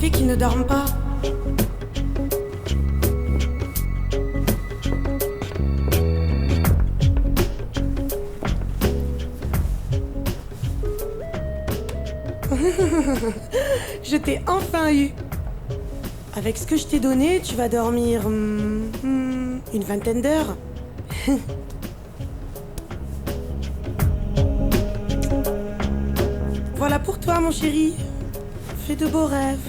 fait qu'ils ne dorment pas? Je t'ai enfin eu. Avec ce que je t'ai donné, tu vas dormir une vingtaine d'heures. Voilà pour toi, mon chéri. Fais de beaux rêves.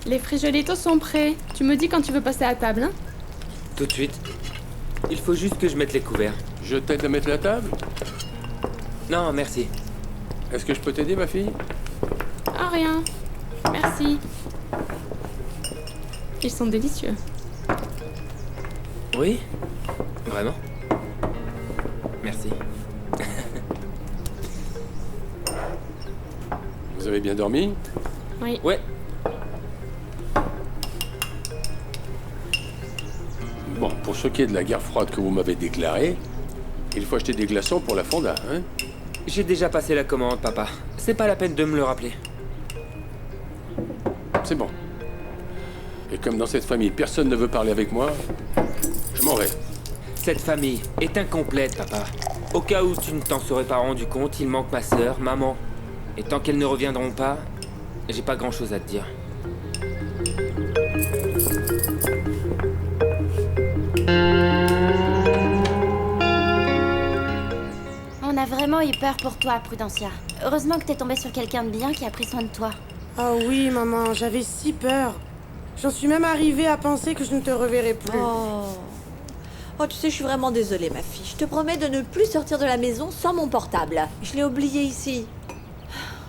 Les frijolitos sont prêts. Tu me dis quand tu veux passer à table, hein? Tout de suite. Il faut juste que je mette les couverts. Je t'aide à mettre la table? Non, merci. Est-ce que je peux t'aider, ma fille? Ah, rien. Merci. Ils sont délicieux. Oui? Vraiment? Merci. Vous avez bien dormi? Oui. Ouais. Bon, pour ce qui est de la guerre froide que vous m'avez déclarée, il faut acheter des glaçons pour la fonda, hein? J'ai déjà passé la commande, papa. C'est pas la peine de me le rappeler. C'est bon. Et comme dans cette famille, personne ne veut parler avec moi, je m'en vais. Cette famille est incomplète, papa. Au cas où tu ne t'en serais pas rendu compte, il manque ma sœur, maman. Et tant qu'elles ne reviendront pas, j'ai pas grand-chose à te dire. On a vraiment eu peur pour toi, Prudencia. Heureusement que t'es tombée sur quelqu'un de bien qui a pris soin de toi. Ah oui, maman, j'avais si peur. J'en suis même arrivée à penser que je ne te reverrai plus. Oh, tu sais, je suis vraiment désolée, ma fille. Je te promets de ne plus sortir de la maison sans mon portable. Je l'ai oublié ici.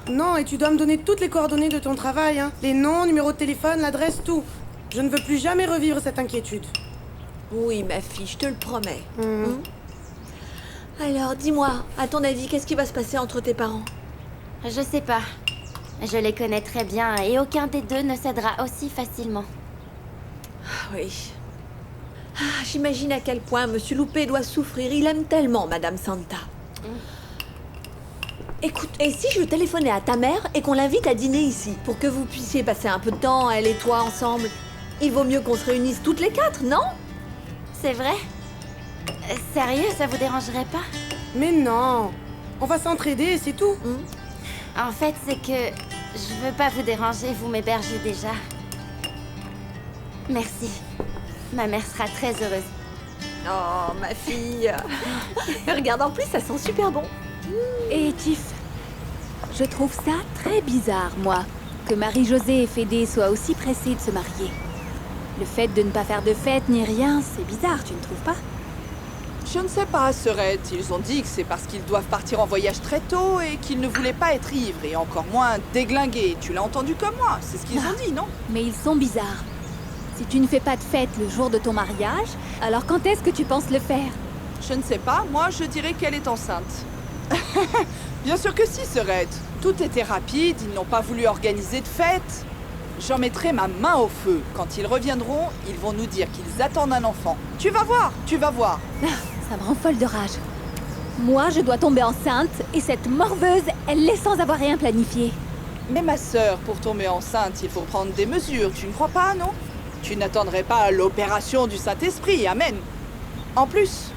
Non, et tu dois me donner toutes les coordonnées de ton travail, hein. Les noms, numéro de téléphone, l'adresse, tout. Je ne veux plus jamais revivre cette inquiétude. Oui, ma fille, je te le promets. Alors, dis-moi, à ton avis, qu'est-ce qui va se passer entre tes parents? Je sais pas. Je les connais très bien et aucun des deux ne cédera aussi facilement. Oui. J'imagine à quel point Monsieur Loupé doit souffrir. Il aime tellement Madame Santa. Écoute, et si je téléphonais à ta mère et qu'on l'invite à dîner ici, pour que vous puissiez passer un peu de temps, elle et toi, ensemble? Il vaut mieux qu'on se réunisse toutes les quatre, non? C'est vrai? Sérieux, ça vous dérangerait pas? Mais non, on va s'entraider et c'est tout. En fait, c'est que je veux pas vous déranger, vous m'hébergez déjà. Merci. Ma mère sera très heureuse. Oh, ma fille. Regarde, en plus, ça sent super bon. Et Tiff, je trouve ça très bizarre, moi, que Marie-Josée et Fédé soient aussi pressés de se marier. Le fait de ne pas faire de fête ni rien, c'est bizarre, tu ne trouves pas? Je ne sais pas, Sœurette. Ils ont dit que c'est parce qu'ils doivent partir en voyage très tôt et qu'ils ne voulaient pas être ivres et encore moins déglingués. Tu l'as entendu comme moi, c'est ce qu'ils ont dit, non? Mais ils sont bizarres. Si tu ne fais pas de fête le jour de ton mariage, alors quand est-ce que tu penses le faire? Je ne sais pas, moi je dirais qu'elle est enceinte. Bien sûr que si, Sœurette. Tout était rapide, ils n'ont pas voulu organiser de fête. J'en mettrai ma main au feu. Quand ils reviendront, ils vont nous dire qu'ils attendent un enfant. Tu vas voir, tu vas voir. Ça me rend folle de rage. Moi, je dois tomber enceinte et cette morveuse, elle l'est sans avoir rien planifié. Mais ma sœur, pour tomber enceinte, il faut prendre des mesures, tu ne crois pas, non? Tu n'attendrais pas l'opération du Saint-Esprit, amen. En plus,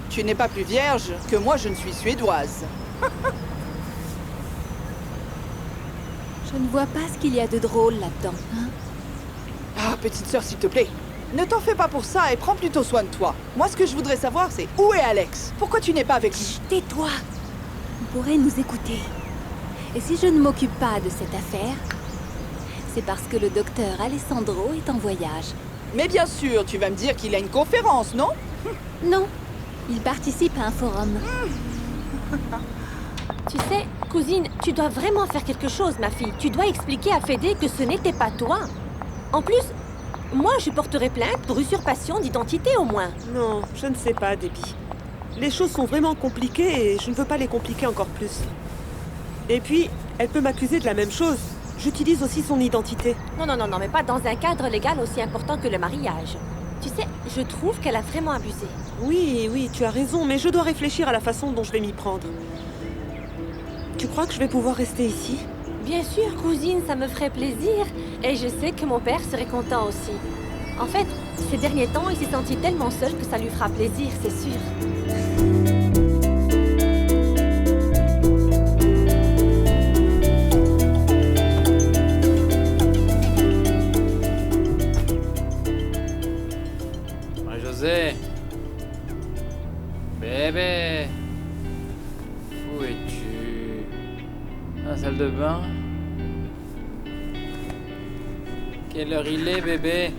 tu n'es pas plus vierge que moi je ne suis suédoise. Je ne vois pas ce qu'il y a de drôle là-dedans, hein? Ah, petite sœur, s'il te plaît. Ne t'en fais pas pour ça et prends plutôt soin de toi. Moi, ce que je voudrais savoir, c'est où est Alex? Pourquoi tu n'es pas avec lui? Tais-toi! Vous pourrez nous écouter. Et si je ne m'occupe pas de cette affaire, c'est parce que le docteur Alessandro est en voyage. Mais bien sûr, tu vas me dire qu'il a une conférence, non? Non, il participe à un forum. Tu sais, cousine, tu dois vraiment faire quelque chose, ma fille. Tu dois expliquer à Fédé que ce n'était pas toi. En plus, moi, je porterai plainte pour usurpation d'identité au moins. Non, je ne sais pas, Debbie. Les choses sont vraiment compliquées et je ne veux pas les compliquer encore plus. Et puis, elle peut m'accuser de la même chose. J'utilise aussi son identité. Non, mais pas dans un cadre légal aussi important que le mariage. Tu sais, je trouve qu'elle a vraiment abusé. Oui, tu as raison, mais je dois réfléchir à la façon dont je vais m'y prendre. Tu crois que je vais pouvoir rester ici? Bien sûr, cousine, ça me ferait plaisir. Et je sais que mon père serait content aussi. En fait, ces derniers temps, il s'est senti tellement seul que ça lui fera plaisir, c'est sûr. Marie-Josée. Bébé. Où es-tu? Dans la salle de bain? Quelle heure il est, bébé?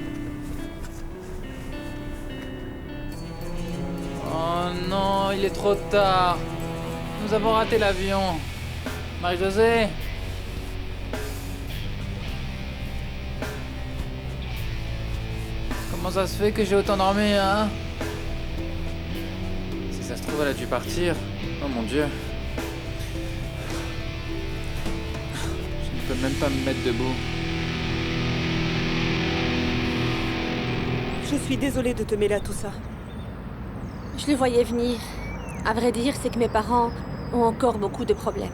Oh non, il est trop tard. Nous avons raté l'avion. Marie-Josée? Comment ça se fait que j'ai autant dormi, hein? Si ça se trouve, elle a dû partir. Oh mon Dieu. Je ne peux même pas me mettre debout. Je suis désolée de te mêler à tout ça. Je le voyais venir. À vrai dire, c'est que mes parents ont encore beaucoup de problèmes.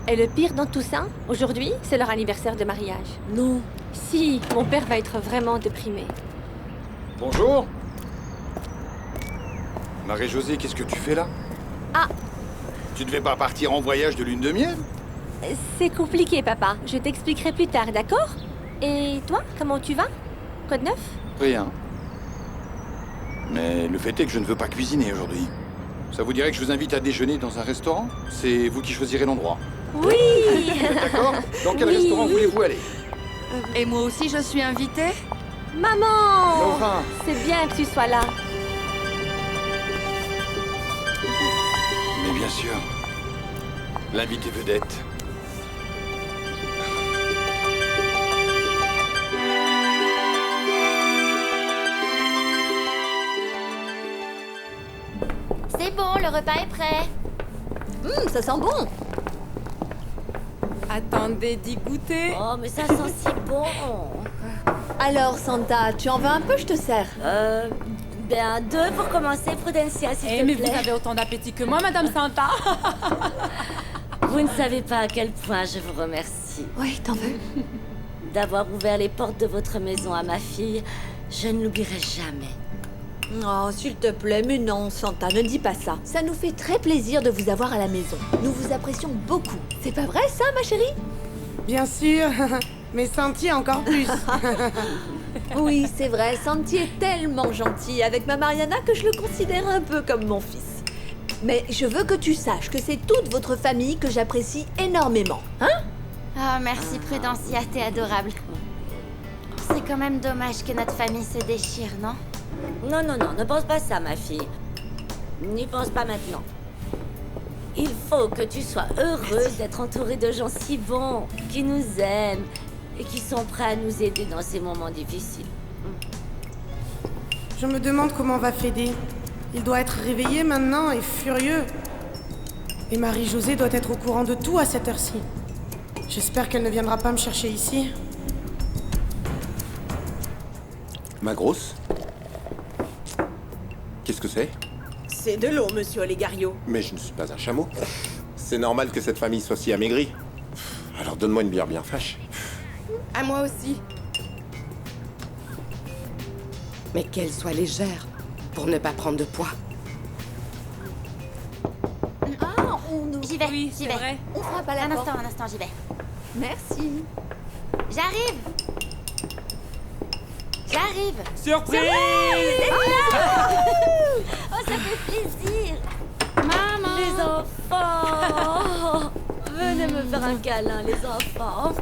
Et le pire dans tout ça, aujourd'hui, c'est leur anniversaire de mariage. Non. Si, mon père va être vraiment déprimé. Bonjour. Marie-Josée, qu'est-ce que tu fais là? Ah. Tu devais pas partir en voyage de lune de miel? C'est compliqué, papa. Je t'expliquerai plus tard, d'accord? Et toi, comment tu vas? Quoi de neuf? Rien. Mais le fait est que je ne veux pas cuisiner aujourd'hui. Ça vous dirait que je vous invite à déjeuner dans un restaurant? C'est vous qui choisirez l'endroit. Oui. D'accord? Dans quel restaurant voulez-vous aller? Et moi aussi, je suis invitée? Maman! Enfin. C'est bien que tu sois là. Mais bien sûr. L'invité vedette. C'est bon, le repas est prêt. Ça sent bon. Attendez d'y goûter. Oh, mais ça sent si bon. Alors, Santa, tu en veux un peu, je te sers. Ben, 2 pour commencer, Prudencia, s'il te plaît. Mais vous avez autant d'appétit que moi, Madame Santa. Vous ne savez pas à quel point je vous remercie. Oui, t'en veux? D'avoir ouvert les portes de votre maison à ma fille. Je ne l'oublierai jamais. Oh, s'il te plaît, mais non, Santa, ne dis pas ça. Ça nous fait très plaisir de vous avoir à la maison. Nous vous apprécions beaucoup. C'est pas vrai, ça, ma chérie? Bien sûr. Mais Santi encore plus. Oui, c'est vrai, Santi est tellement gentil avec ma Mariana que je le considère un peu comme mon fils. Mais je veux que tu saches que c'est toute votre famille que j'apprécie énormément, hein? Oh, merci Prudencia, t'es adorable. C'est quand même dommage que notre famille se déchire, non? Non, ne pense pas ça, ma fille. N'y pense pas maintenant. Il faut que tu sois heureuse d'être entourée de gens si bons, qui nous aiment et qui sont prêts à nous aider dans ces moments difficiles. Je me demande comment va Fédé. Il doit être réveillé maintenant et furieux. Et Marie-Josée doit être au courant de tout à cette heure-ci. J'espère qu'elle ne viendra pas me chercher ici. Ma grosse? Qu'est-ce que c'est? C'est de l'eau, monsieur Olegario. Mais je ne suis pas un chameau. C'est normal que cette famille soit si amaigrie. Alors donne-moi une bière bien fraîche. À moi aussi. Mais qu'elle soit légère, pour ne pas prendre de poids. Ah, J'y vais, Oui, j'y c'est vais. vrai. on frappe à la porte. Un instant, j'y vais. Merci. J'arrive. Surprise! Oh, ça fait plaisir. Maman! Les enfants. Venez me faire un câlin, les enfants.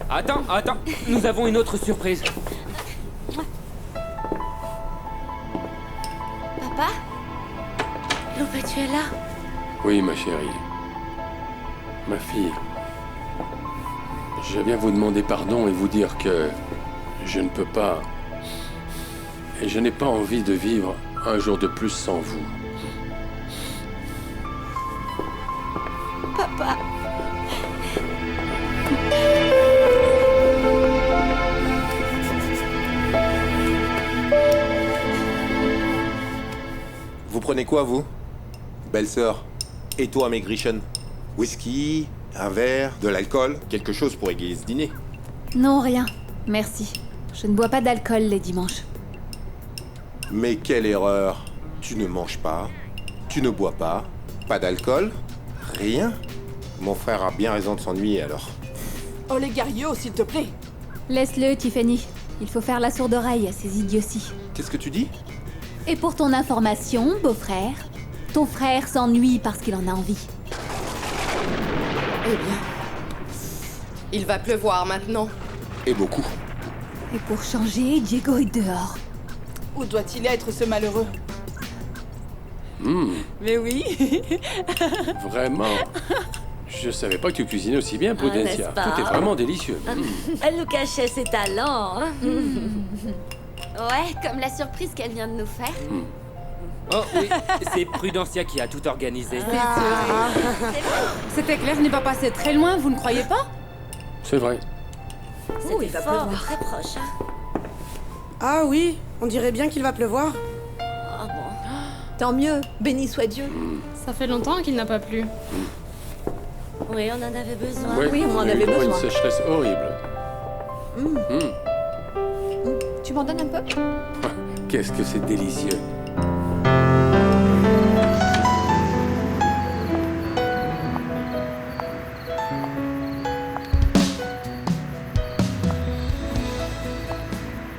Attends, nous avons une autre surprise. Papa? Loupé, tu es là? Oui, ma chérie. Ma fille. Je viens vous demander pardon et vous dire que je ne peux pas... Et je n'ai pas envie de vivre un jour de plus sans vous. Papa. Vous prenez quoi, vous? Belle sœur. Et toi, Maigrichon? Whisky, un verre, de l'alcool, quelque chose pour égayer ce dîner? Non, rien. Merci. Je ne bois pas d'alcool les dimanches. Mais quelle erreur! Tu ne manges pas, tu ne bois pas, pas d'alcool, rien? Mon frère a bien raison de s'ennuyer alors. Olegario, s'il te plaît. Laisse-le, Tiffany. Il faut faire la sourde oreille à ces idioties. Qu'est-ce que tu dis? Et pour ton information, beau-frère, ton frère s'ennuie parce qu'il en a envie. Eh bien, il va pleuvoir maintenant. Et beaucoup. Et pour changer, Diego est dehors. Où doit-il être, ce malheureux? Mais oui. Vraiment. Je savais pas que tu cuisinais aussi bien, Prudencia. n'est-ce pas? Tout est vraiment délicieux. Elle nous cachait ses talents. Hein. Ouais, comme la surprise qu'elle vient de nous faire. Oh oui, c'est Prudencia qui a tout organisé. Cet éclair n'est pas passé très loin, vous ne croyez pas? C'est vrai. C'était fort, mais très proche. Hein. Ah oui, on dirait bien qu'il va pleuvoir. Oh bon. Tant mieux, béni soit Dieu. Ça fait longtemps qu'il n'a pas plu. Oui, on en avait besoin. Ouais, Oui, on en il y a eu avait vraiment besoin. une sécheresse horrible. Tu m'en donnes un peu? Qu'est-ce que c'est délicieux.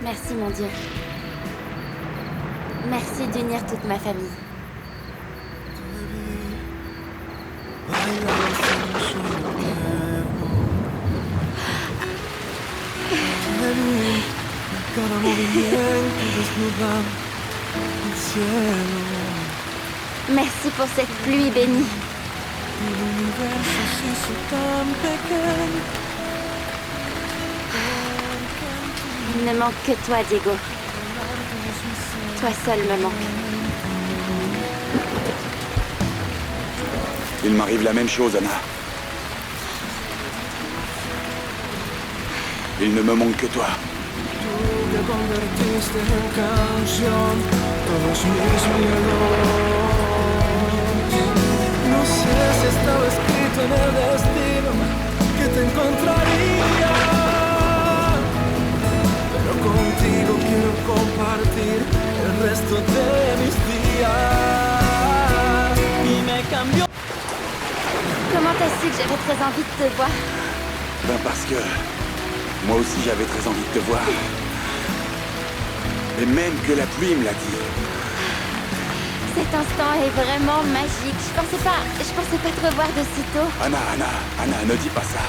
Merci, mon Dieu. Merci d'unir toute ma famille. Cada movimiento desnuda el cielo. Merci pour cette pluie bénie. El universo se hizo tan pequeño. Il ne manque que toi, Diego. Toi seul me manque. Il m'arrive la même chose, Anna. Il ne me manque que toi. Tú te convertiste en canción, todos mis miedos. No sé si estaba escrito en el destino que te encontraría, pero contigo quiero compartir el resto de mis días. Y me cambió. Comment t'as su que j'avais très envie de te voir? Ben parce que moi aussi j'avais très envie de te voir. Et même que la pluie me l'a dit. Cet instant est vraiment magique. Je pensais pas te revoir de sitôt. Anna, ne dis pas ça.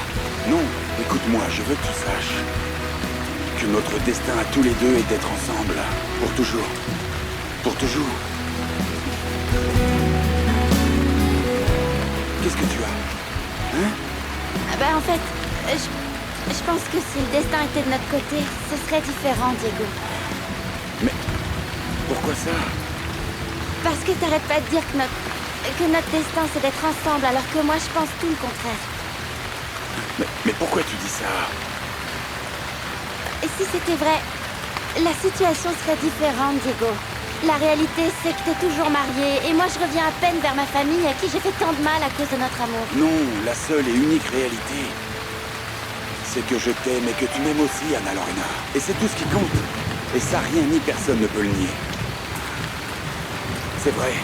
Non, écoute-moi, je veux que tu saches que notre destin à tous les deux est d'être ensemble. Pour toujours. Pour toujours. Qu'est-ce que tu as? Hein? Ah bah en fait, je pense que si le destin était de notre côté, ce serait différent, Diego. Mais pourquoi ça? Parce que t'arrêtes pas de dire que notre destin c'est d'être ensemble, alors que moi je pense tout le contraire. Mais pourquoi tu dis ça? Et si c'était vrai, la situation serait différente, Diego. La réalité, c'est que t'es toujours marié, et moi je reviens à peine vers ma famille à qui j'ai fait tant de mal à cause de notre amour. Non, la seule et unique réalité, c'est que je t'aime et que tu m'aimes aussi, Anna Lorena. Et c'est tout ce qui compte. Et ça, rien ni personne ne peut le nier. C'est vrai.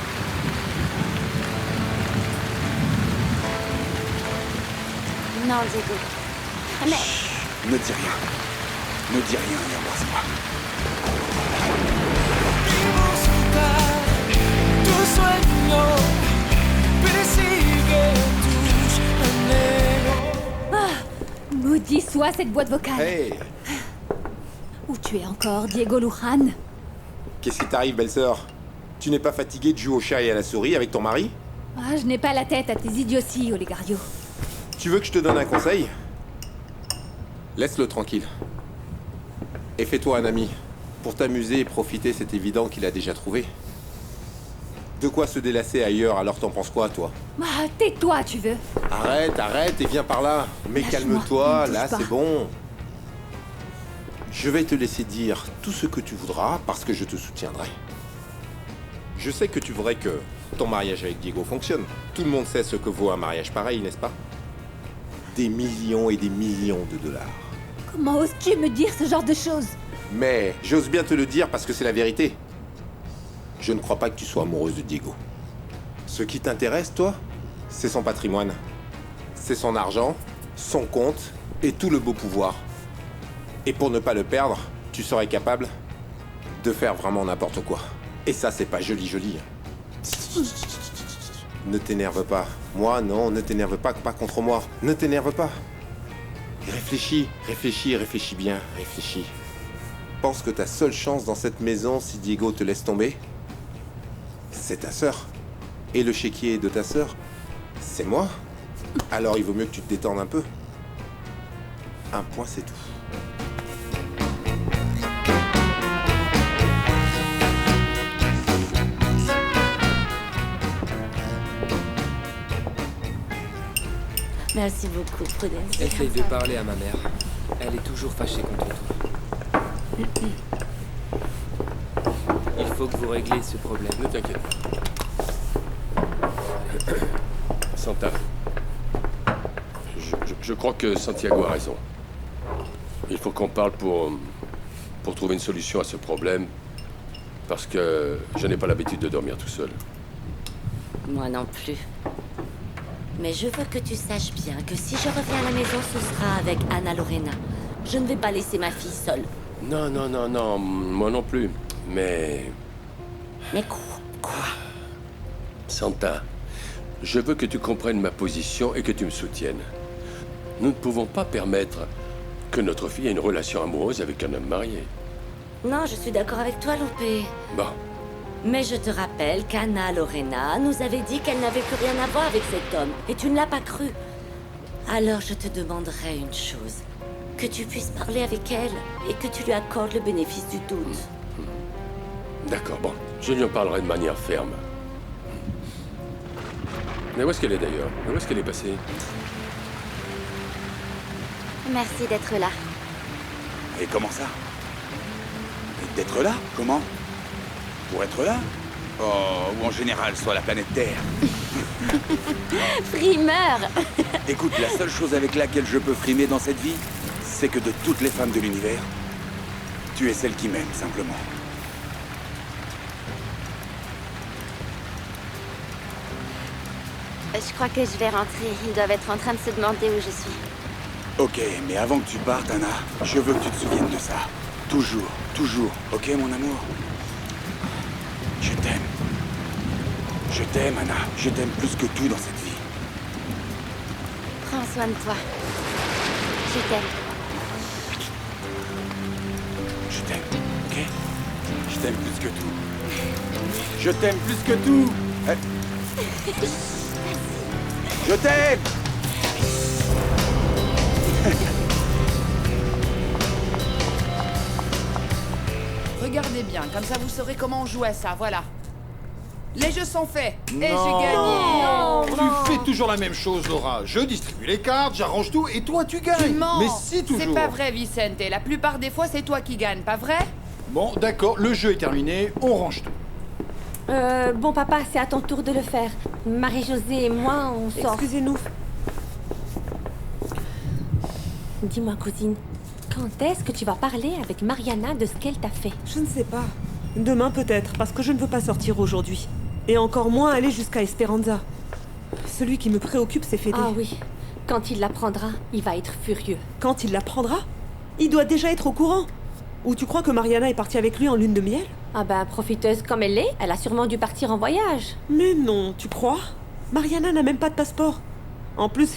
Non, Diego. Mais... Chut, ne dis rien. Ne dis rien et embrasse-moi. Tu sueño, persigue tus anhelos. Ah, maudit soit cette boîte vocale. Hey! Où tu es encore, Diego Luján? Qu'est-ce qui t'arrive, belle-sœur? Tu n'es pas fatiguée de jouer au chat et à la souris avec ton mari? Ah, je n'ai pas la tête à tes idioties, Olegario. Tu veux que je te donne un conseil? Laisse-le tranquille. Et fais-toi un ami. Pour t'amuser et profiter, c'est évident qu'il a déjà trouvé. De quoi se délasser ailleurs, alors t'en penses quoi, toi? Ah, tais-toi, tu veux. Arrête et viens par là. Mais Lâche-moi, calme-toi, ne me là touche pas. c'est bon. Je vais te laisser dire tout ce que tu voudras parce que je te soutiendrai. Je sais que tu voudrais que ton mariage avec Diego fonctionne. Tout le monde sait ce que vaut un mariage pareil, n'est-ce pas? Des millions et des millions de dollars. Comment oses-tu me dire ce genre de choses? Mais j'ose bien te le dire parce que c'est la vérité. Je ne crois pas que tu sois amoureuse de Diego. Ce qui t'intéresse, toi, c'est son patrimoine. C'est son argent, son compte et tout le beau pouvoir. Et pour ne pas le perdre, tu serais capable de faire vraiment n'importe quoi. Et ça, c'est pas joli. Ne t'énerve pas. Moi, non, ne t'énerve pas contre moi. Ne t'énerve pas. Réfléchis bien, réfléchis. Pense que ta seule chance dans cette maison, si Diego te laisse tomber, c'est ta sœur. Et le chéquier de ta sœur, c'est moi. Alors il vaut mieux que tu te détendes un peu. Un point, c'est tout. Merci beaucoup, Prudence. Essaye de parler à ma mère. Elle est toujours fâchée contre toi. Il faut que vous régliez ce problème. Ne t'inquiète pas. Santa, je crois que Santiago a raison. Il faut qu'on parle pour trouver une solution à ce problème, parce que je n'ai pas l'habitude de dormir tout seul. Moi non plus. Mais je veux que tu saches bien que si je reviens à la maison, ce sera avec Anna Lorena. Je ne vais pas laisser ma fille seule. Non, moi non plus. Mais quoi? Santa, je veux que tu comprennes ma position et que tu me soutiennes. Nous ne pouvons pas permettre que notre fille ait une relation amoureuse avec un homme marié. Non, je suis d'accord avec toi, Loupé. Bon, Mais je te rappelle qu'Anna Lorena nous avait dit qu'elle n'avait plus rien à voir avec cet homme. Et tu ne l'as pas cru. Alors je te demanderai une chose. Que tu puisses parler avec elle et que tu lui accordes le bénéfice du doute. d'accord, bon. Je lui en parlerai de manière ferme. Mais où est-ce qu'elle est d'ailleurs? Où est-ce qu'elle est passée? Merci d'être là. Et comment ça? D'être là? Comment? Pour être là? Oh, ou en général, sur la planète Terre. Frimeur. Écoute, la seule chose avec laquelle je peux frimer dans cette vie, c'est que de toutes les femmes de l'univers, tu es celle qui m'aime, simplement. Je crois que je vais rentrer. Ils doivent être en train de se demander où je suis. Ok, mais avant que tu partes, Anna, je veux que tu te souviennes de ça. Toujours, toujours, ok, mon amour? Je t'aime. Je t'aime, Anna. Je t'aime plus que tout dans cette vie. Prends soin de toi. Je t'aime. Je t'aime, ok? Je t'aime plus que tout. Je t'aime plus que tout. Je t'aime. Regardez bien, comme ça vous saurez comment on joue à ça, voilà. Les jeux sont faits, et j'ai Non. gagné. Tu fais toujours la même chose, Laura. Je distribue les cartes, j'arrange tout, et toi tu gagnes. Tu mens. Mais si, toujours. C'est pas vrai, Vicente. La plupart des fois, c'est toi qui gagne, pas vrai? Bon, d'accord, le jeu est terminé, on range tout. Bon papa, c'est à ton tour de le faire. Marie-Josée et moi, on sort. Excusez-nous. Dis-moi, cousine, quand est-ce que tu vas parler avec Mariana de ce qu'elle t'a fait? Je ne sais pas. Demain peut-être, parce que je ne veux pas sortir aujourd'hui. Et encore moins aller jusqu'à Esperanza. Celui qui me préoccupe, c'est Fede. Ah oui, quand il l'apprendra, il va être furieux. Quand il l'apprendra? Il doit déjà être au courant. Ou tu crois que Mariana est partie avec lui en lune de miel? Ah ben, profiteuse comme elle est, elle a sûrement dû partir en voyage. Mais non, tu crois? Mariana n'a même pas de passeport. En plus,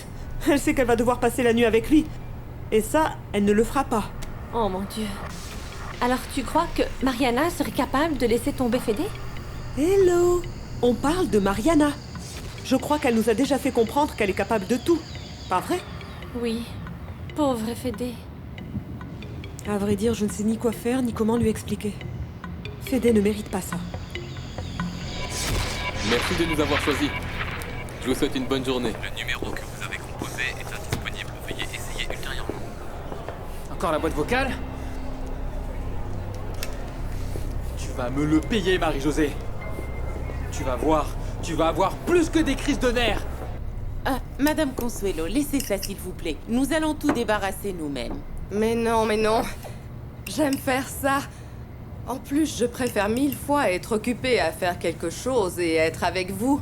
elle sait qu'elle va devoir passer la nuit avec lui. Et ça, elle ne le fera pas. Oh mon Dieu. Alors tu crois que Mariana serait capable de laisser tomber Fede? Hello! On parle de Mariana. Je crois qu'elle nous a déjà fait comprendre qu'elle est capable de tout. Pas vrai? Oui, pauvre Fede. À vrai dire, je ne sais ni quoi faire, ni comment lui expliquer. Fede ne mérite pas ça. Merci de nous avoir choisis. Je vous souhaite une bonne journée. Le numéro que vous avez composé est indisponible. Veuillez essayer ultérieurement. Encore la boîte vocale? Tu vas me le payer, Marie-Josée. Tu vas avoir plus que des crises de nerfs. Ah, Madame Consuelo, laissez ça s'il vous plaît. Nous allons tout débarrasser nous-mêmes. Mais non. J'aime faire ça. En plus, je préfère 1000 fois être occupée à faire quelque chose et être avec vous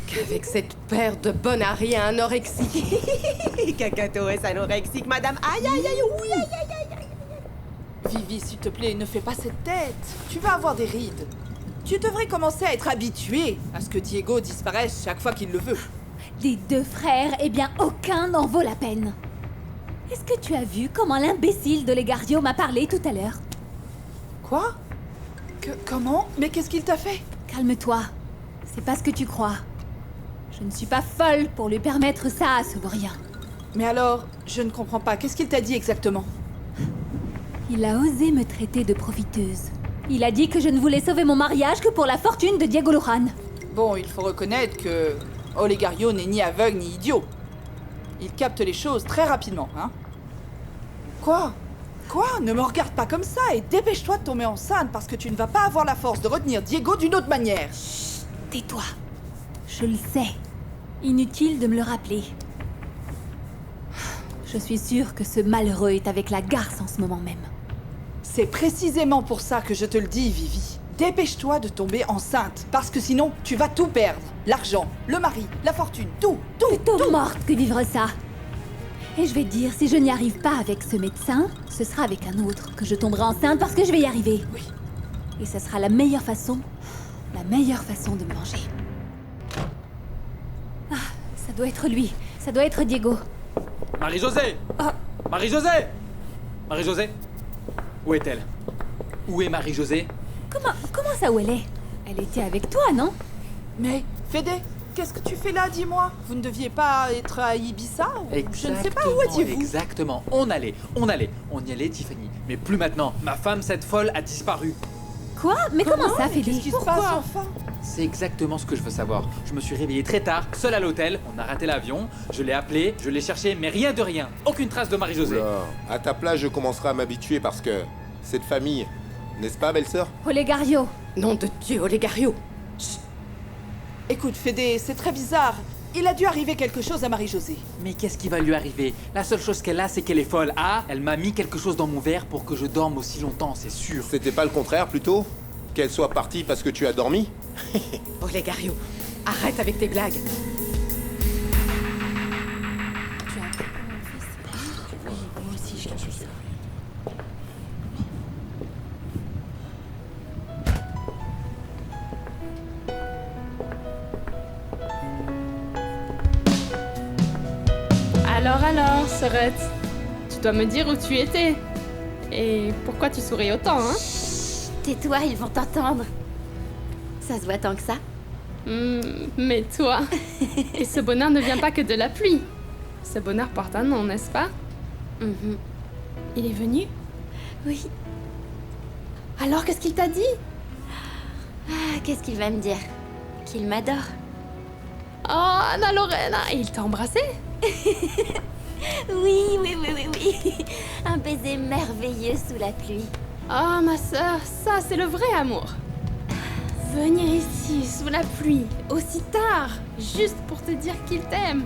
qu'avec cette paire de bonnes à rien anorexiques. Kakato est anorexique, madame. Aïe, aïe, aïe, oui, aïe, aïe, aïe, aïe. Vivi, s'il te plaît, ne fais pas cette tête. Tu vas avoir des rides. Tu devrais commencer à être habituée à ce que Diego disparaisse chaque fois qu'il le veut. Les deux frères, eh bien, aucun n'en vaut la peine. Est-ce que tu as vu comment l'imbécile de Legario m'a parlé tout à l'heure? Quoi? Comment? Mais qu'est-ce qu'il t'a fait? Calme-toi. C'est pas ce que tu crois. Je ne suis pas folle pour lui permettre ça à ce vaurien. Mais alors, je ne comprends pas. Qu'est-ce qu'il t'a dit exactement? Il a osé me traiter de profiteuse. Il a dit que je ne voulais sauver mon mariage que pour la fortune de Diego Luján. Bon, il faut reconnaître que Olegario n'est ni aveugle ni idiot. Il capte les choses très rapidement, hein? Quoi? Ne me regarde pas comme ça et dépêche-toi de tomber enceinte parce que tu ne vas pas avoir la force de retenir Diego d'une autre manière. Chut, tais-toi. Je le sais. Inutile de me le rappeler. Je suis sûre que ce malheureux est avec la garce en ce moment même. C'est précisément pour ça que je te le dis, Vivi. Dépêche-toi de tomber enceinte, parce que sinon, tu vas tout perdre. L'argent, le mari, la fortune, tout. Plutôt morte que vivre ça. Et je vais te dire, si je n'y arrive pas avec ce médecin, ce sera avec un autre que je tomberai enceinte parce que je vais y arriver. Oui. Et ça sera la meilleure façon de me venger. Ah, ça doit être lui. Ça doit être Diego. Marie-Josée! Marie-Josée! Marie-Josée? Où est-elle? Où est Marie-Josée? Comment ça, où elle est? Elle était avec toi, non? Mais, Fédé, qu'est-ce que tu fais là, dis-moi? Vous ne deviez pas être à Ibiza ou... Je ne sais pas, où étiez-vous? Exactement, on y allait, Tiffany. Mais plus maintenant, ma femme, cette folle, a disparu. Quoi? Mais comment ça, Fédé? Qu'est-ce qui se passe, enfin? C'est exactement ce que je veux savoir. Je me suis réveillé très tard, seul à l'hôtel, on a raté l'avion, je l'ai appelé, je l'ai cherché, mais rien de rien. Aucune trace de Marie-Josée. Oula, à ta place, je commencerai à m'habituer parce que cette famille, n'est-ce pas, belle-sœur? Olegario. Nom de Dieu, Olegario. Écoute, Fédé, c'est très bizarre. Il a dû arriver quelque chose à Marie-Josée. Mais qu'est-ce qui va lui arriver? La seule chose qu'elle a, c'est qu'elle est folle. Ah, elle m'a mis quelque chose dans mon verre pour que je dorme aussi longtemps, c'est sûr. C'était pas le contraire, plutôt? Qu'elle soit partie parce que tu as dormi? Olegario, arrête avec tes blagues. Moi aussi, je fais ça. Alors, Sorette, tu dois me dire où tu étais. Et pourquoi tu souris autant, hein? Tais-toi, ils vont t'entendre. Ça se voit tant que ça? Mais toi... Et ce bonheur ne vient pas que de la pluie. Ce bonheur porte un nom, n'est-ce pas? Il est venu? Oui. Alors, qu'est-ce qu'il t'a dit? Qu'est-ce qu'il va me dire? Qu'il m'adore. Oh, Anna Lorena! Et il t'a embrassé? Oui. Un baiser merveilleux sous la pluie. Oh, ma sœur, ça, c'est le vrai amour. Venir ici, sous la pluie, aussi tard, juste pour te dire qu'il t'aime.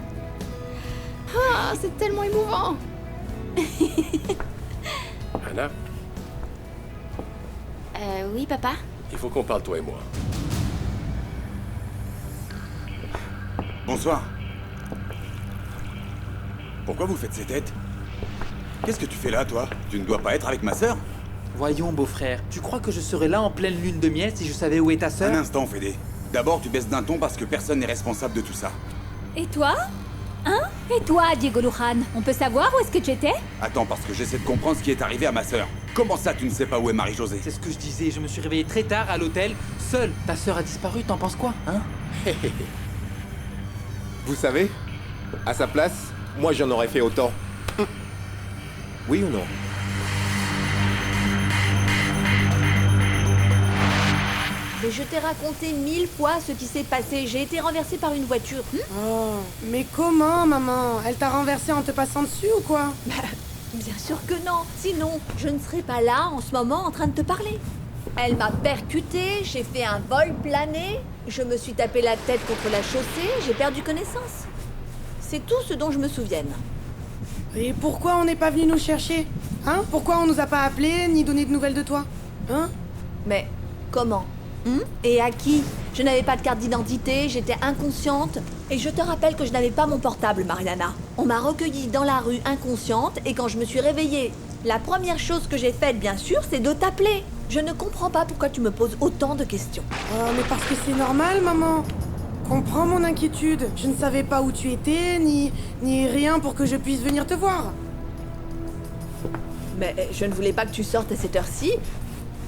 Ah, c'est tellement émouvant. Anna, Oui, papa? il faut qu'on parle, toi et moi. Bonsoir. Pourquoi vous faites ces têtes? Qu'est-ce que tu fais là, toi? Tu ne dois pas être avec ma sœur? Voyons, beau-frère, tu crois que je serais là en pleine lune de miel si je savais où est ta sœur? Un instant, Fédé. D'abord, tu baisses d'un ton parce que personne n'est responsable de tout ça. Et toi? Hein? Et toi, Diego Luján? On peut savoir où est-ce que tu étais? Attends, parce que j'essaie de comprendre ce qui est arrivé à ma sœur. Comment ça, tu ne sais pas où est Marie-Josée? C'est ce que je disais, je me suis réveillé très tard à l'hôtel, seul. Ta sœur a disparu, t'en penses quoi, hein? Vous savez, à sa place, moi j'en aurais fait autant. Oui ou non? Mais je t'ai raconté 1000 fois ce qui s'est passé. J'ai été renversée par une voiture. Oh, mais comment, maman? Elle t'a renversé en te passant dessus ou quoi? Bien sûr que non. Sinon, je ne serais pas là en ce moment en train de te parler. Elle m'a percutée, j'ai fait un vol plané, je me suis tapé la tête contre la chaussée, j'ai perdu connaissance. C'est tout ce dont je me souvienne. Et pourquoi on n'est pas venu nous chercher? Hein? Pourquoi on nous a pas appelés, ni donné de nouvelles de toi? Hein? Mais comment? Et à qui? Je n'avais pas de carte d'identité, j'étais inconsciente. Et je te rappelle que je n'avais pas mon portable, Mariana. On m'a recueillie dans la rue inconsciente et quand je me suis réveillée, la première chose que j'ai faite, bien sûr, c'est de t'appeler. Je ne comprends pas pourquoi tu me poses autant de questions. Oh, mais parce que c'est normal, maman. Comprends mon inquiétude. Je ne savais pas où tu étais, ni rien pour que je puisse venir te voir. Mais je ne voulais pas que tu sortes à cette heure-ci.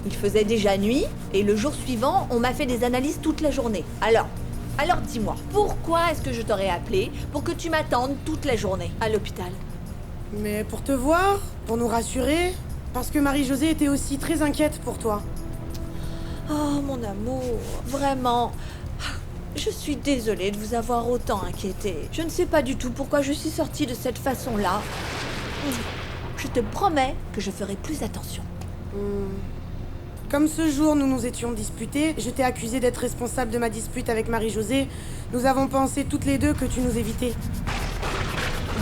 Il faisait déjà nuit, et le jour suivant, on m'a fait des analyses toute la journée. Alors dis-moi, pourquoi est-ce que je t'aurais appelé pour que tu m'attendes toute la journée à l'hôpital? Mais pour te voir, pour nous rassurer, parce que Marie-Josée était aussi très inquiète pour toi. Oh, mon amour, vraiment. Je suis désolée de vous avoir autant inquiété. Je ne sais pas du tout pourquoi je suis sortie de cette façon-là. Je te promets que je ferai plus attention. Comme ce jour nous nous étions disputés, je t'ai accusé d'être responsable de ma dispute avec Marie-Josée. Nous avons pensé toutes les deux que tu nous évitais.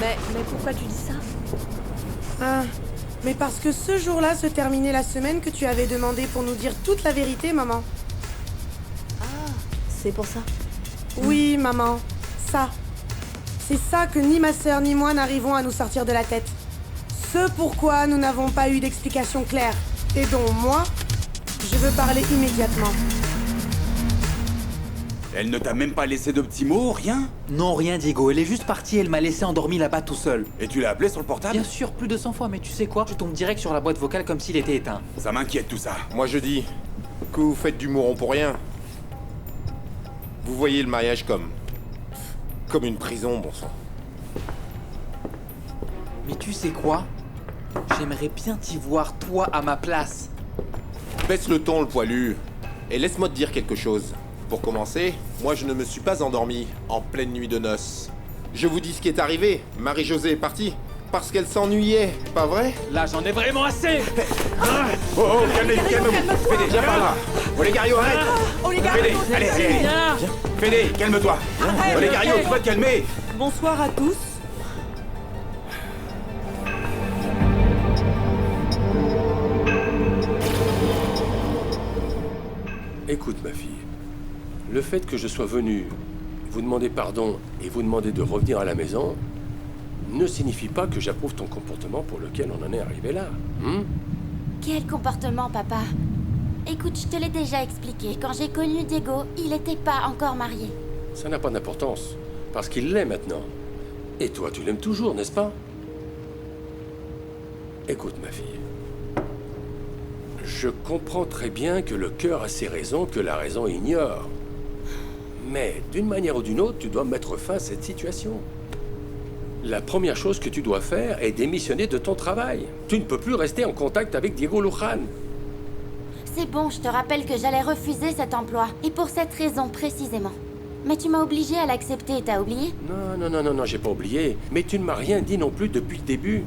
Mais pourquoi tu dis ça? Ah, mais parce que ce jour-là se terminait la semaine que tu avais demandé pour nous dire toute la vérité, maman. Ah, c'est pour ça? Oui, maman, ça. C'est ça que ni ma sœur ni moi n'arrivons à nous sortir de la tête. Ce pourquoi nous n'avons pas eu d'explication claire. Et dont moi, je veux parler immédiatement. Elle ne t'a même pas laissé de petits mots, rien? Non, rien, Diego. Elle est juste partie, elle m'a laissé endormi là-bas tout seul. Et tu l'as appelé sur le portable? Bien sûr, plus de 100 fois, mais tu sais quoi? Je tombe direct sur la boîte vocale comme s'il était éteint. Ça m'inquiète tout ça. Moi je dis que vous faites du mouron pour rien. Vous voyez le mariage comme une prison, bon sang. Mais tu sais quoi? J'aimerais bien t'y voir, toi, à ma place. Baisse le ton, le poilu. Et laisse-moi te dire quelque chose. Pour commencer, moi je ne me suis pas endormi en pleine nuit de noces. Je vous dis ce qui est arrivé. Marie-Josée est partie parce qu'elle s'ennuyait, pas vrai? Là, j'en ai vraiment assez. Oh, calmez-vous. Fédé, viens par là. Olegario, arrête. Fédé, allez, viens. Fédé, calme-toi. Olegario, tu vas te calmer. Bonsoir à tous. Écoute, ma fille, le fait que je sois venu vous demander pardon et vous demander de revenir à la maison ne signifie pas que j'approuve ton comportement pour lequel on en est arrivé là. Quel comportement, papa? Écoute, je te l'ai déjà expliqué. Quand j'ai connu Diego, il n'était pas encore marié. Ça n'a pas d'importance, parce qu'il l'est maintenant. Et toi, tu l'aimes toujours, n'est-ce pas? Écoute, ma fille. Je comprends très bien que le cœur a ses raisons que la raison ignore. Mais d'une manière ou d'une autre, tu dois mettre fin à cette situation. La première chose que tu dois faire est démissionner de ton travail. Tu ne peux plus rester en contact avec Diego Luján. C'est bon, je te rappelle que j'allais refuser cet emploi. Et pour cette raison, précisément. Mais tu m'as obligé à l'accepter, t'as oublié? Non, j'ai pas oublié. Mais tu ne m'as rien dit non plus depuis le début.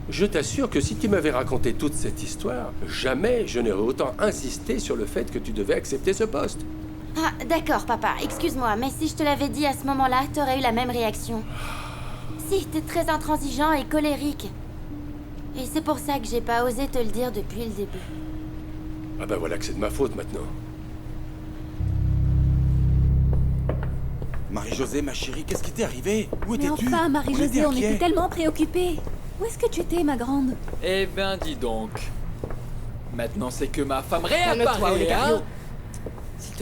Je t'assure que si tu m'avais raconté toute cette histoire, jamais je n'aurais autant insisté sur le fait que tu devais accepter ce poste. Ah, d'accord, papa, excuse-moi, mais si je te l'avais dit à ce moment-là, t'aurais eu la même réaction. Si, t'es très intransigeant et colérique. Et c'est pour ça que j'ai pas osé te le dire depuis le début. Ah ben voilà que c'est de ma faute maintenant. Marie-Josée, ma chérie, qu'est-ce qui t'est arrivé? Où étais-tu? Mais enfin, Marie-Josée, on était tellement préoccupés. Où est-ce que tu étais, ma grande? Eh ben, dis donc. Maintenant, c'est que ma femme Calme-toi, réapparaît, Olegario. hein?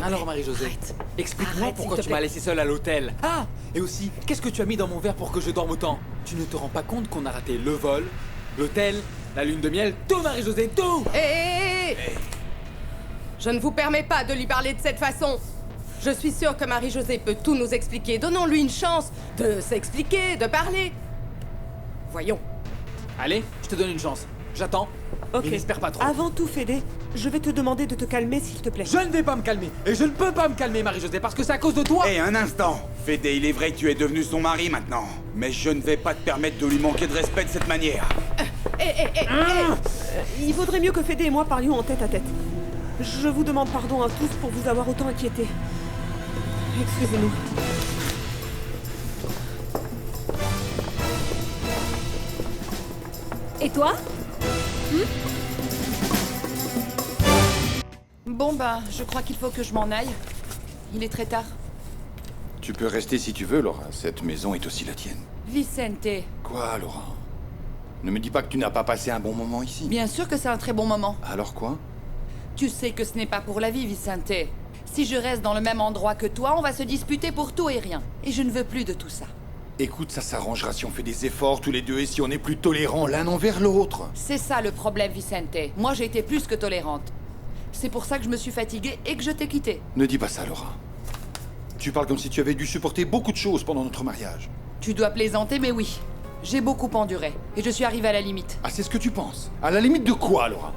Alors, Marie-Josée, explique-moi pourquoi tu m'as laissé seule à l'hôtel. Ah! Et aussi, qu'est-ce que tu as mis dans mon verre pour que je dorme autant? Tu ne te rends pas compte qu'on a raté le vol, l'hôtel, la lune de miel, tout, Marie-Josée, tout! Hé! Je ne vous permets pas de lui parler de cette façon. Je suis sûre que Marie-Josée peut tout nous expliquer. Donnons-lui une chance de s'expliquer, de parler. Voyons. Allez, je te donne une chance. J'attends. Ok. Et n'espère pas trop. Avant tout, Fédé, Je vais te demander de te calmer, s'il te plaît. Je ne vais pas me calmer. Et je ne peux pas me calmer, Marie-Josée, parce que c'est à cause de toi. Hé, un instant. Fédé, il est vrai que tu es devenu son mari maintenant. Mais je ne vais pas te permettre de lui manquer de respect de cette manière. Il vaudrait mieux que Fédé et moi parlions en tête à tête. Je vous demande pardon à tous pour vous avoir autant inquiété. Excusez-nous. Et toi? Bon bah, je crois qu'il faut que je m'en aille. Il est très tard. Tu peux rester si tu veux, Laura. Cette maison est aussi la tienne. Vicente, Quoi, Laura? Ne me dis pas que tu n'as pas passé un bon moment ici. bien sûr que c'est un très bon moment. Alors quoi? Tu sais que ce n'est pas pour la vie, Vicente. Si je reste dans le même endroit que toi, on va se disputer pour tout et rien. Et je ne veux plus de tout ça. Écoute, ça s'arrangera si on fait des efforts tous les deux et si on est plus tolérants l'un envers l'autre. C'est ça le problème, Vicente. Moi, j'ai été plus que tolérante. C'est pour ça que je me suis fatiguée et que je t'ai quitté. Ne dis pas ça, Laura. Tu parles comme si tu avais dû supporter beaucoup de choses pendant notre mariage. Tu dois plaisanter, mais oui. J'ai beaucoup enduré. Et je suis arrivée à la limite. Ah, c'est ce que tu penses? À la limite de quoi, Laura?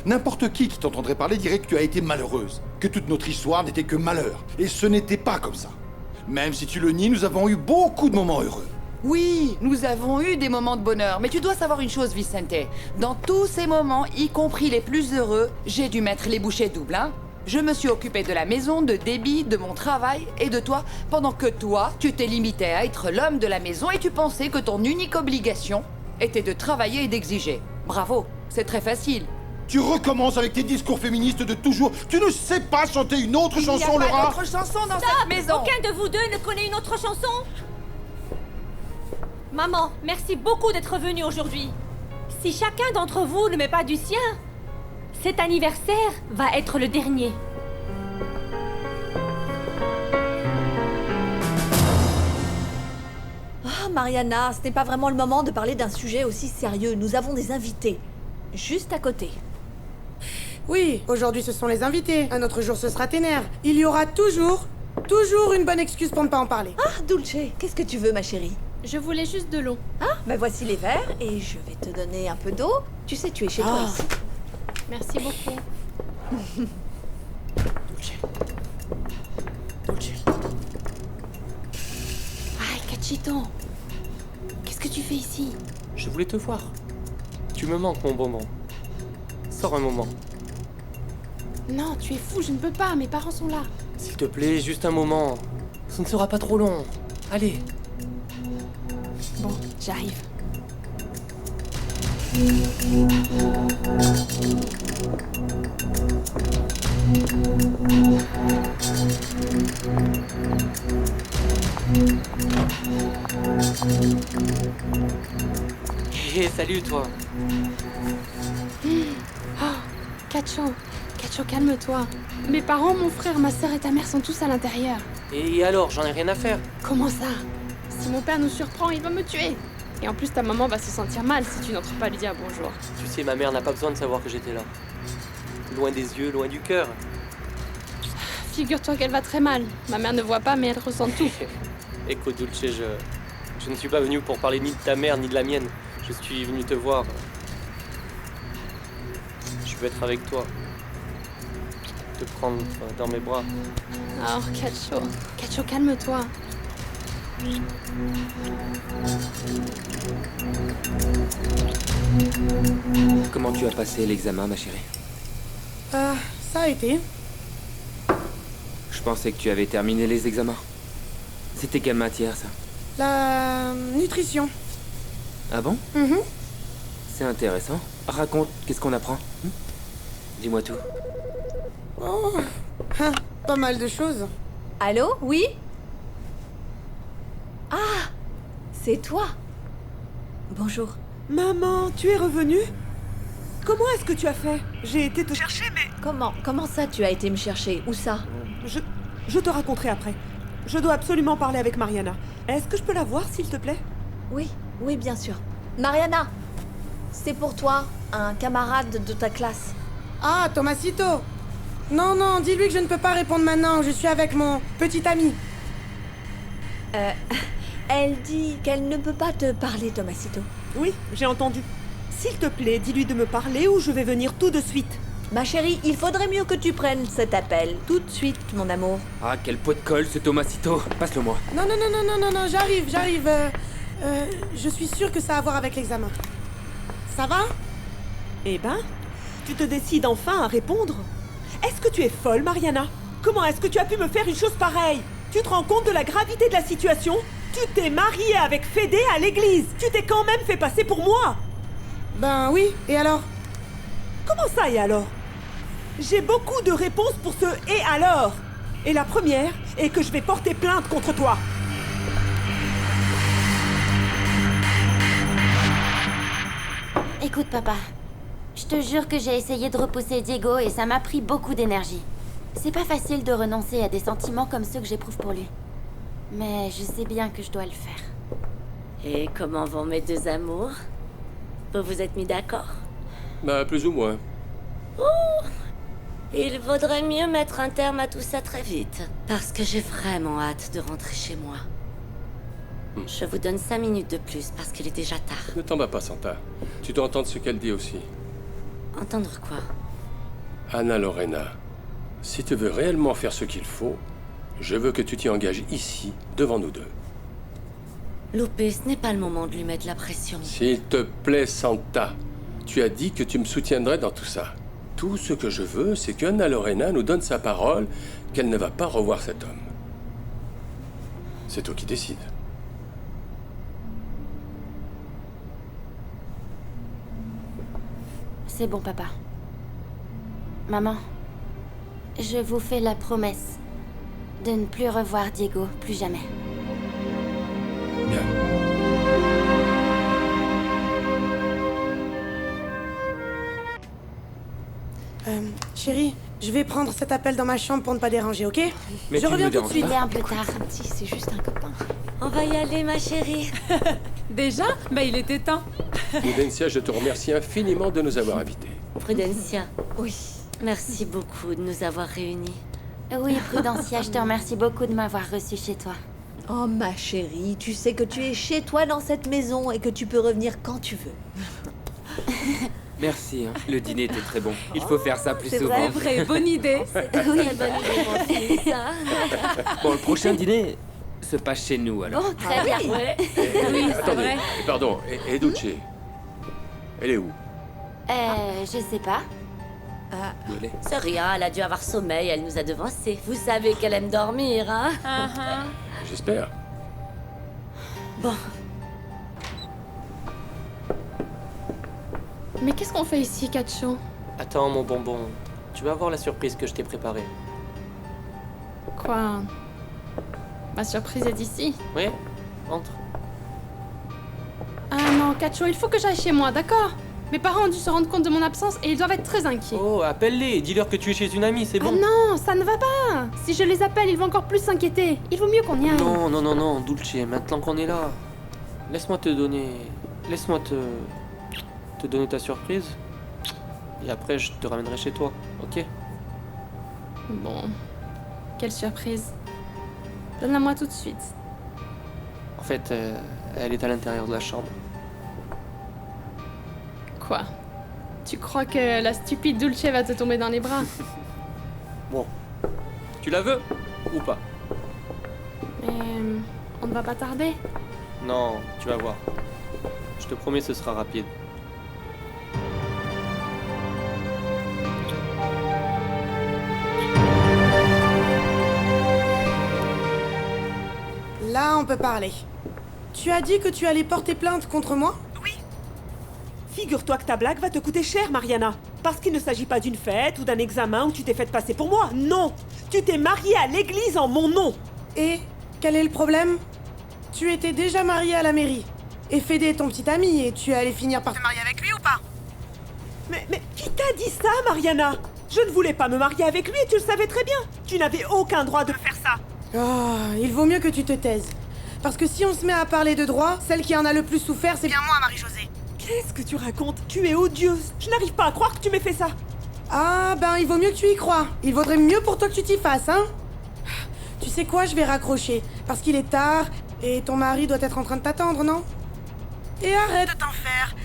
N'importe qui t'entendrait parler dirait que tu as été malheureuse, que toute notre histoire n'était que malheur. Et ce n'était pas comme ça. Même si tu le nies, nous avons eu beaucoup de moments heureux. Oui, nous avons eu des moments de bonheur. Mais tu dois savoir une chose, Vicente. Dans tous ces moments, y compris les plus heureux, j'ai dû mettre les bouchées doubles, hein. Je me suis occupée de la maison, de Debbie, de mon travail et de toi, pendant que toi, tu t'es limité à être l'homme de la maison et tu pensais que ton unique obligation était de travailler et d'exiger. Bravo, c'est très facile. Tu recommences avec tes discours féministes de toujours. Tu ne sais pas chanter une autre chanson, Il n'y a Laura. pas d'autre chanson dans cette maison. Aucun de vous deux ne connaît une autre chanson? Maman, merci beaucoup d'être venue aujourd'hui. Si chacun d'entre vous ne met pas du sien, cet anniversaire va être le dernier. Ah, Mariana, ce n'est pas vraiment le moment de parler d'un sujet aussi sérieux. Nous avons des invités. Juste à côté. Oui, aujourd'hui ce sont les invités. Un autre jour ce sera Ténère. Il y aura toujours une bonne excuse pour ne pas en parler. Ah, Dulce, qu'est-ce que tu veux, ma chérie? Je voulais juste de l'eau. Ah, ben voici les verres et je vais te donner un peu d'eau. Tu sais, tu es chez toi ici. Merci beaucoup. Aïe, Cachito. Qu'est-ce que tu fais ici? Je voulais te voir. Tu me manques, mon bonbon. Sors un moment. Non, tu es fou, je ne peux pas. Mes parents sont là. S'il te plaît, juste un moment. Ce ne sera pas trop long. Allez. Bon, j'arrive. Hé, salut toi. Oh, Cacho, calme-toi. Mes parents, mon frère, ma sœur et ta mère sont tous à l'intérieur. Et alors, j'en ai rien à faire. Comment ça? Si mon père nous surprend, il va me tuer. Et en plus, ta maman va se sentir mal si tu n'entres pas lui dire bonjour. Tu sais, ma mère n'a pas besoin de savoir que j'étais là. Loin des yeux, loin du cœur. Figure-toi qu'elle va très mal. Ma mère ne voit pas, mais elle ressent tout. Écoute, Dulce, je ne suis pas venu pour parler ni de ta mère ni de la mienne. Je suis venu te voir. Je veux être avec toi. Te prendre dans mes bras. Alors, Cacho, calme-toi. Comment tu as passé l'examen, ma chérie? Ça a été. Je pensais que tu avais terminé les examens. C'était quelle matière, ça? La nutrition. Ah bon? C'est intéressant. Raconte, qu'est-ce qu'on apprend? Dis-moi tout. Oh, pas mal de choses. Allô? Oui? Ah, c'est toi. Bonjour. Maman, tu es revenue? Comment est-ce que tu as fait? J'ai été te chercher, mais... Comment ça tu as été me chercher? Où ça? Je te raconterai après. Je dois absolument parler avec Mariana. Est-ce que je peux la voir, s'il te plaît? Oui, bien sûr. Mariana, c'est pour toi, un camarade de ta classe. Ah, Tomasito. Non, dis-lui que je ne peux pas répondre maintenant. Je suis avec mon petit ami. Elle dit qu'elle ne peut pas te parler, Tomasito. Oui, j'ai entendu. S'il te plaît, dis-lui de me parler ou je vais venir tout de suite. Ma chérie, il faudrait mieux que tu prennes cet appel. Tout de suite, mon amour. Ah, quel pot de colle ce Tomasito. Passe-le-moi. Non, j'arrive. Je suis sûre que ça a à voir avec l'examen. Ça va? Eh ben, tu te décides enfin à répondre? Est-ce que tu es folle, Mariana? Comment est-ce que tu as pu me faire une chose pareille? Tu te rends compte de la gravité de la situation? Tu t'es mariée avec Fédé à l'église. Tu t'es quand même fait passer pour moi. Ben oui, et alors? Comment ça, et alors? J'ai beaucoup de réponses pour ce « et alors ». Et la première est que je vais porter plainte contre toi. Écoute, papa. Je te jure que j'ai essayé de repousser Diego et ça m'a pris beaucoup d'énergie. C'est pas facile de renoncer à des sentiments comme ceux que j'éprouve pour lui. Mais je sais bien que je dois le faire. Et comment vont mes deux amours? Vous vous êtes mis d'accord? Bah, plus ou moins. Oh! Il vaudrait mieux mettre un terme à tout ça très vite. Parce que j'ai vraiment hâte de rentrer chez moi. Je vous donne 5 minutes de plus parce qu'il est déjà tard. Ne t'en bats pas, Santa. Tu dois entendre ce qu'elle dit aussi. Entendre quoi? Anna Lorena, si tu veux réellement faire ce qu'il faut, je veux que tu t'y engages ici, devant nous deux. Loupé, ce n'est pas le moment de lui mettre la pression. S'il te plaît, Santa, tu as dit que tu me soutiendrais dans tout ça. Tout ce que je veux, c'est qu'Anna Lorena nous donne sa parole qu'elle ne va pas revoir cet homme. C'est toi qui décides. C'est bon, papa. Maman, je vous fais la promesse de ne plus revoir Diego, plus jamais. Bien. Chérie, je vais prendre cet appel dans ma chambre pour ne pas déranger, ok? Mais je reviens tout de suite. Un peu tard. C'est juste un copain. On va y aller, ma chérie. Déjà? Bah il était temps. Prudencia, je te remercie infiniment de nous avoir invités. Prudencia. Oui. Merci beaucoup de nous avoir réunis. Oui, Prudencia, je te remercie beaucoup de m'avoir reçu chez toi. Oh ma chérie, tu sais que tu es chez toi dans cette maison et que tu peux revenir quand tu veux. Merci, hein. Le dîner était très bon. Il faut faire ça plus souvent. C'est vrai, bonne idée. Oui, bonne idée, mon fils. Bon, le prochain dîner se passe chez nous, alors. Oh, très bien. Ouais. Oui, c'est Attendez, vrai. pardon, et Dulce? Elle est où? Je sais pas. Où elle est? C'est rien, elle a dû avoir sommeil, elle nous a devancés. Vous savez qu'elle aime dormir, hein? J'espère. Bon. Mais qu'est-ce qu'on fait ici, Cacho? Attends, mon bonbon. Tu vas voir la surprise que je t'ai préparée. Quoi? Ma surprise est ici. Oui? Entre. Ah non, Cacho, il faut que j'aille chez moi, d'accord? Mes parents ont dû se rendre compte de mon absence et ils doivent être très inquiets. Oh, appelle-les et dis-leur que tu es chez une amie, c'est bon. Ah non, ça ne va pas. Si je les appelle, ils vont encore plus s'inquiéter. Il vaut mieux qu'on y aille. Non, Dulce, maintenant qu'on est là, laisse-moi te donner ta surprise. Et après, je te ramènerai chez toi, ok? Bon, quelle surprise. Donne-la-moi tout de suite. En fait, elle est à l'intérieur de la chambre. Quoi? Tu crois que la stupide Dulce va te tomber dans les bras? Bon, tu la veux ou pas? Mais on ne va pas tarder. Non, tu vas voir. Je te promets, ce sera rapide. Là, on peut parler. Tu as dit que tu allais porter plainte contre moi? Figure-toi que ta blague va te coûter cher, Mariana. Parce qu'il ne s'agit pas d'une fête ou d'un examen où tu t'es fait passer pour moi. Non! Tu t'es mariée à l'église en mon nom. Et quel est le problème? Tu étais déjà mariée à la mairie. Et Fédé est ton petit ami et tu es allé finir par te marier avec lui ou pas? Mais qui t'a dit ça, Mariana? Je ne voulais pas me marier avec lui et tu le savais très bien. Tu n'avais aucun droit de faire ça. Oh, il vaut mieux que tu te taises. Parce que si on se met à parler de droit, celle qui en a le plus souffert, c'est bien moi, Marie-Josée. Qu'est-ce que tu racontes? Tu es odieuse. Je n'arrive pas à croire que tu m'aies fait ça. Ah, ben il vaut mieux que tu y crois. Il vaudrait mieux pour toi que tu t'y fasses, hein? Tu sais quoi, je vais raccrocher. Parce qu'il est tard et ton mari doit être en train de t'attendre, non? Et arrête de t'en faire.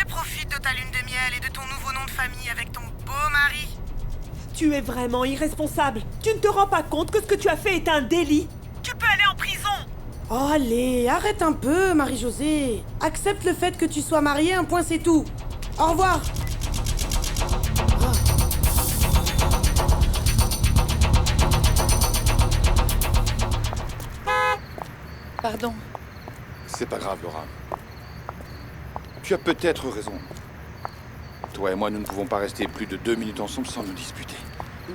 Et profite de ta lune de miel et de ton nouveau nom de famille avec ton beau mari. Tu es vraiment irresponsable. Tu ne te rends pas compte que ce que tu as fait est un délit. Tu peux aller en prison. Oh, allez, arrête un peu, Marie-Josée. Accepte le fait que tu sois mariée, un point c'est tout. Au revoir. Pardon. C'est pas grave, Laura. Tu as peut-être raison. Toi et moi, nous ne pouvons pas rester plus de 2 minutes ensemble sans nous disputer.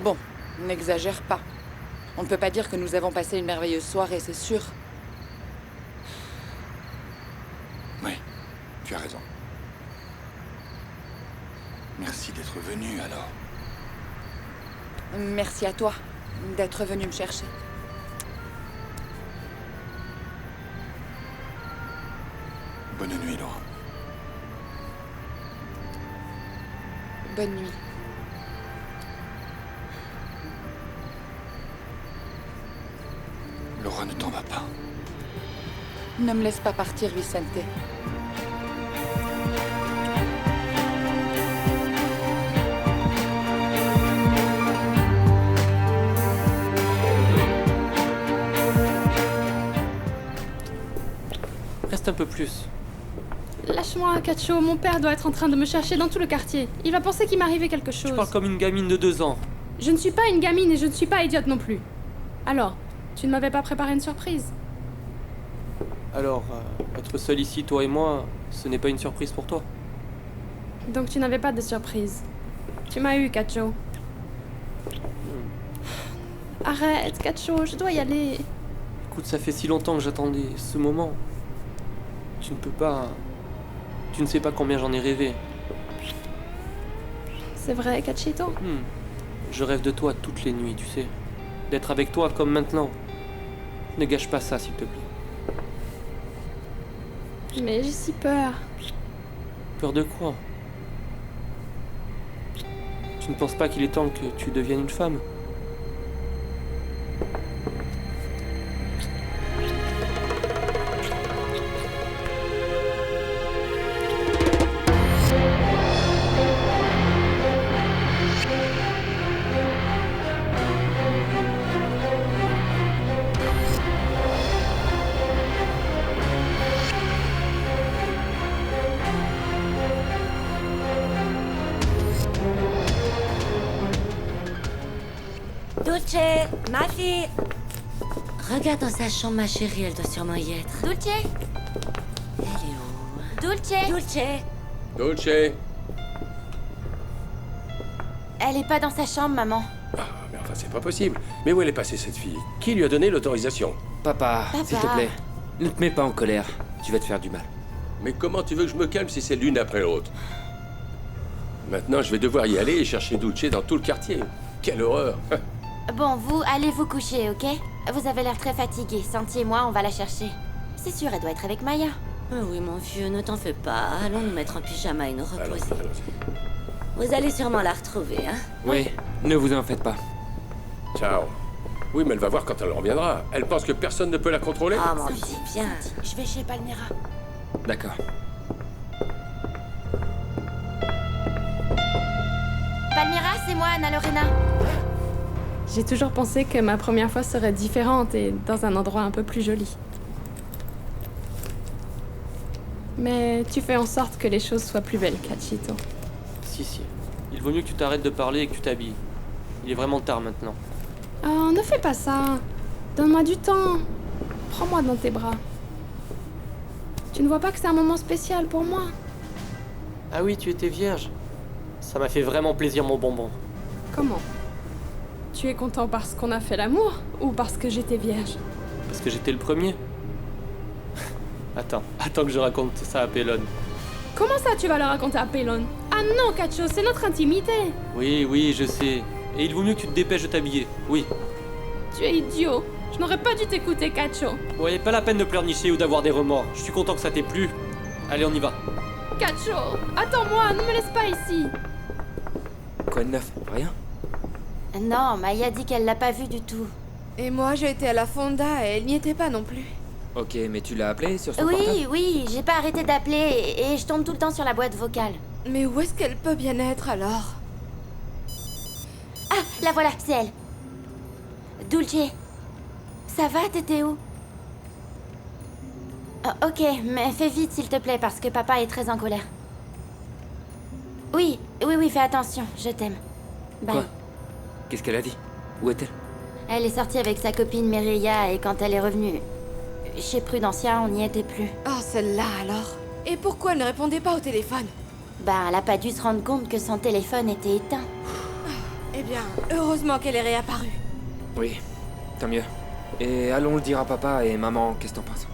Bon, n'exagère pas. On ne peut pas dire que nous avons passé une merveilleuse soirée, c'est sûr. Oui, tu as raison. Merci d'être venu, alors. Merci à toi d'être venu me chercher. Bonne nuit, Laura. Bonne nuit. Laura, ne t'en va pas. Ne me laisse pas partir, Vicente. Reste un peu plus. Lâche-moi, Cacho, mon père doit être en train de me chercher dans tout le quartier. Il va penser qu'il m'arrivait quelque chose. Tu parles comme une gamine de 2 ans. Je ne suis pas une gamine et je ne suis pas idiote non plus. Alors, tu ne m'avais pas préparé une surprise? Alors, être seul ici, toi et moi, ce n'est pas une surprise pour toi? Donc tu n'avais pas de surprise. Tu m'as eu, Cacho. Arrête, Cacho, je dois y aller. Écoute, ça fait si longtemps que j'attendais ce moment. Tu ne peux pas... Tu ne sais pas combien j'en ai rêvé. C'est vrai, Cachito. Je rêve de toi toutes les nuits, tu sais. D'être avec toi comme maintenant. Ne gâche pas ça, s'il te plaît. Mais j'ai si peur. Peur de quoi? Tu ne penses pas qu'il est temps que tu deviennes une femme? Dulce, ma fille. Regarde dans sa chambre, ma chérie, elle doit sûrement y être. Dulce? Elle est où? Dulce? Dulce? Dulce. Elle est pas dans sa chambre, maman. Ah, mais enfin, c'est pas possible. Mais où elle est passée, cette fille? Qui lui a donné l'autorisation? Papa, s'il te plaît, ne te mets pas en colère. Tu vas te faire du mal. Mais comment tu veux que je me calme si c'est l'une après l'autre? Maintenant, je vais devoir y aller et chercher Dulce dans tout le quartier. Quelle horreur! Bon, vous, allez vous coucher, ok? Vous avez l'air très fatigué. Santi et moi, on va la chercher. C'est sûr, elle doit être avec Maya. Ah oui, mon vieux, ne t'en fais pas. Allons nous mettre en pyjama et nous reposer. Vous allez sûrement la retrouver, hein? Oui, ne vous en faites pas. Ciao. Oui, mais elle va voir quand elle reviendra. Elle pense que personne ne peut la contrôler. Ah, mon petit, viens. Je vais chez Palmyra. D'accord. Palmyra, c'est moi, Anna Lorena. J'ai toujours pensé que ma première fois serait différente et dans un endroit un peu plus joli. Mais tu fais en sorte que les choses soient plus belles, Cachito. Si. Il vaut mieux que tu t'arrêtes de parler et que tu t'habilles. Il est vraiment tard maintenant. Oh, ne fais pas ça. Donne-moi du temps. Prends-moi dans tes bras. Tu ne vois pas que c'est un moment spécial pour moi? Ah oui, tu étais vierge. Ça m'a fait vraiment plaisir, mon bonbon. Comment? Tu es content parce qu'on a fait l'amour ou parce que j'étais vierge? Parce que j'étais le premier. Attends que je raconte ça à Pélone. Comment ça tu vas le raconter à Pélone? Ah non, Cacho, c'est notre intimité. Oui, je sais. Et il vaut mieux que tu te dépêches de t'habiller. Oui. Tu es idiot. Je n'aurais pas dû t'écouter, Cacho. Ouais, pas la peine de pleurnicher ou d'avoir des remords. Je suis content que ça t'ait plu. Allez, on y va. Cacho, attends-moi, ne me laisse pas ici. Quoi de neuf? Rien? Non, Maya dit qu'elle l'a pas vu du tout. Et moi, j'ai été à la fonda et elle n'y était pas non plus. Ok, mais tu l'as appelé sur son portable? Oui, j'ai pas arrêté d'appeler et je tombe tout le temps sur la boîte vocale. Mais où est-ce qu'elle peut bien être alors? La voilà, c'est elle. Dulce. Ça va, t'étais où? Oh, ok, mais fais vite s'il te plaît, parce que papa est très en colère. Oui, fais attention, je t'aime. Bye. Quoi? Qu'est-ce qu'elle a dit? Où est-elle? Elle est sortie avec sa copine Mireia et quand elle est revenue chez Prudencia, on n'y était plus. Oh, celle-là alors. Et pourquoi elle ne répondait pas au téléphone? Ben, elle a pas dû se rendre compte que son téléphone était éteint. Eh bien, heureusement qu'elle est réapparue. Oui, tant mieux. Et allons le dire à papa et maman, qu'est-ce que t'en penses?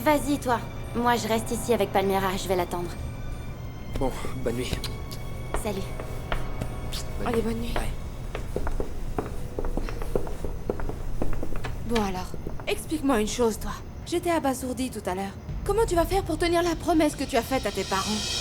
Vas-y, toi. Moi, je reste ici avec Palmyra, je vais l'attendre. Bon, bonne nuit. Salut. Allez, bonne nuit. Bon alors, explique-moi une chose, toi. J'étais abasourdie tout à l'heure. Comment tu vas faire pour tenir la promesse que tu as faite à tes parents?